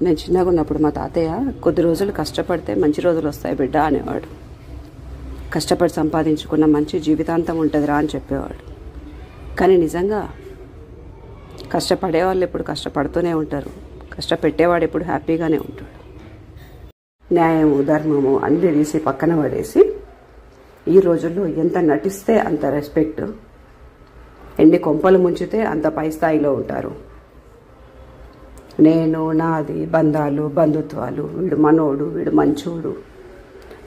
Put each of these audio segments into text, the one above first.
నేను చిన్నగా ఉన్నప్పుడు మా తాతయ్య కొద్ది రోజులు కష్టపడితే మంచి రోజులు వస్తాయి బిడ్డ అనేవాడు. కష్టపడి సంపాదించుకున్న మంచి జీవితాంతం ఉంటుందిరా అని చెప్పేవాడు. కానీ నిజంగా కష్టపడే వాళ్ళు ఎప్పుడు కష్టపడుతూనే ఉంటారు, కష్టపెట్టేవాడు ఎప్పుడు హ్యాపీగానే ఉంటాడు. న్యాయము ధర్మము అన్నీ తీసి పక్కన పడేసి ఈ రోజుల్లో ఎంత నటిస్తే అంత రెస్పెక్ట్, ఎన్ని కొంపలు ముంచితే అంత పై స్థాయిలో ఉంటారు. నేను నాది బంధాలు బంధుత్వాలు, వీడు మనోడు వీడు మంచోడు,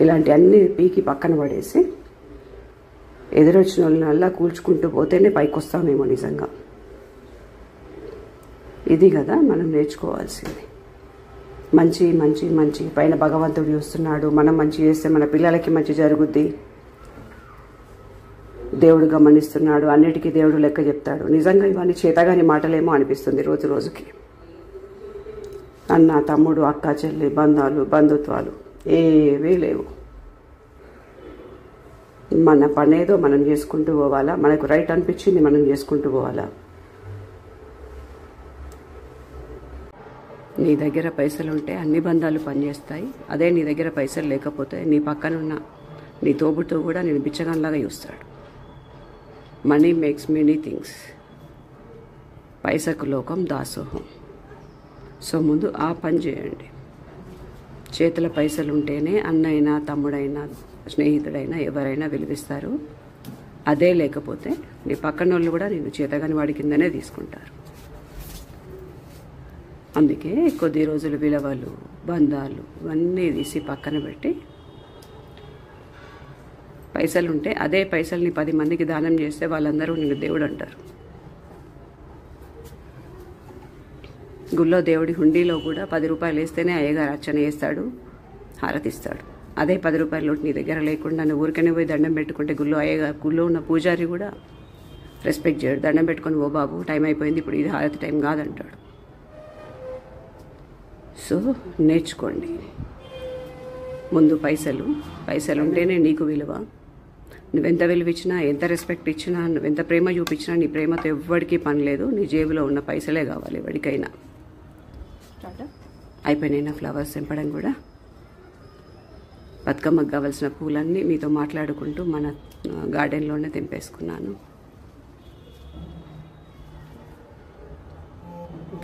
ఇలాంటి అన్ని పీకి పక్కన పడేసి ఎదురొచ్చిన వాళ్ళని అలా కూల్చుకుంటూ పోతేనే పైకి వస్తామేమో నిజంగా. ఇది కదా మనం నేర్చుకోవాల్సింది. మంచి మంచి మంచి పైన భగవంతుడు చూస్తున్నాడు, మనం మంచి చేస్తే మన పిల్లలకి మంచి జరుగుద్ది, దేవుడు గమనిస్తున్నాడు, అన్నిటికీ దేవుడు లెక్క చెప్తాడు. నిజంగా ఇవన్నీ చేతగాని మాటలేమో అనిపిస్తుంది రోజు రోజుకి. అన్న తమ్ముడు అక్క చెల్లి బంధాలు బంధుత్వాలు ఏవీ లేవు. మన పనేదో మనం చేసుకుంటూ పోవాలా, మనకు రైట్ అనిపించింది మనం చేసుకుంటూ పోవాలా. నీ దగ్గర పైసలు ఉంటే అన్ని బంధాలు పనిచేస్తాయి. అదే నీ దగ్గర పైసలు లేకపోతే నీ పక్కనున్న నీ తోబుతో కూడా నేను బిచ్చగాన్లాగా చూస్తాడు. మనీ మేక్స్ మెనీ థింగ్స్, పైసకు లోకం దాసోహం. సో ముందు ఆ పని చేయండి. చేతుల పైసలు ఉంటేనే అన్నైనా తమ్ముడైనా స్నేహితుడైనా ఎవరైనా విలువిస్తారు. అదే లేకపోతే నీ పక్కన వాళ్ళు కూడా నేను చేతగాని వాడి కిందనే తీసుకుంటారు. అందుకే కొద్ది రోజులు విలువలు బంధాలు ఇవన్నీ తీసి పక్కన పెట్టి పైసలు ఉంటే అదే పైసల్ని 10 మందికి దానం చేస్తే వాళ్ళందరూ నిన్ను దేవుడు అంటారు. గుళ్ళో దేవుడి హుండీలో కూడా 10 రూపాయలు వేస్తేనే అయ్యగారు అర్చన చేస్తాడు, హారతిస్తాడు. అదే 10 రూపాయల నోటు నీ దగ్గర లేకుండా నువ్వు ఊరికనే పోయి దండం పెట్టుకుంటే గుళ్ళో ఉన్న పూజారి కూడా రెస్పెక్ట్ చేయడు. దండం పెట్టుకొని ఓ బాబు టైం అయిపోయింది, ఇప్పుడు ఇది హారతి టైం కాదంటాడు. సో నేర్చుకోండి. ముందు పైసలు ఉంటేనే నీకు విలువ. నువ్వెంత విలువ ఇచ్చినా, ఎంత రెస్పెక్ట్ ఇచ్చినా, నువ్వెంత ప్రేమ చూపించినా నీ ప్రేమతో ఎవ్వడికి పని లేదు. నీ జేబులో ఉన్న పైసలే కావాలి ఎవరికైనా. అయిపోయినాయి నా ఫ్లవర్స్ తెంపడం కూడా. బతుకమ్మకు కావాల్సిన పూలన్నీ మీతో మాట్లాడుకుంటూ మన గార్డెన్లోనే తెంపేసుకున్నాను.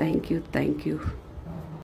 Thank you.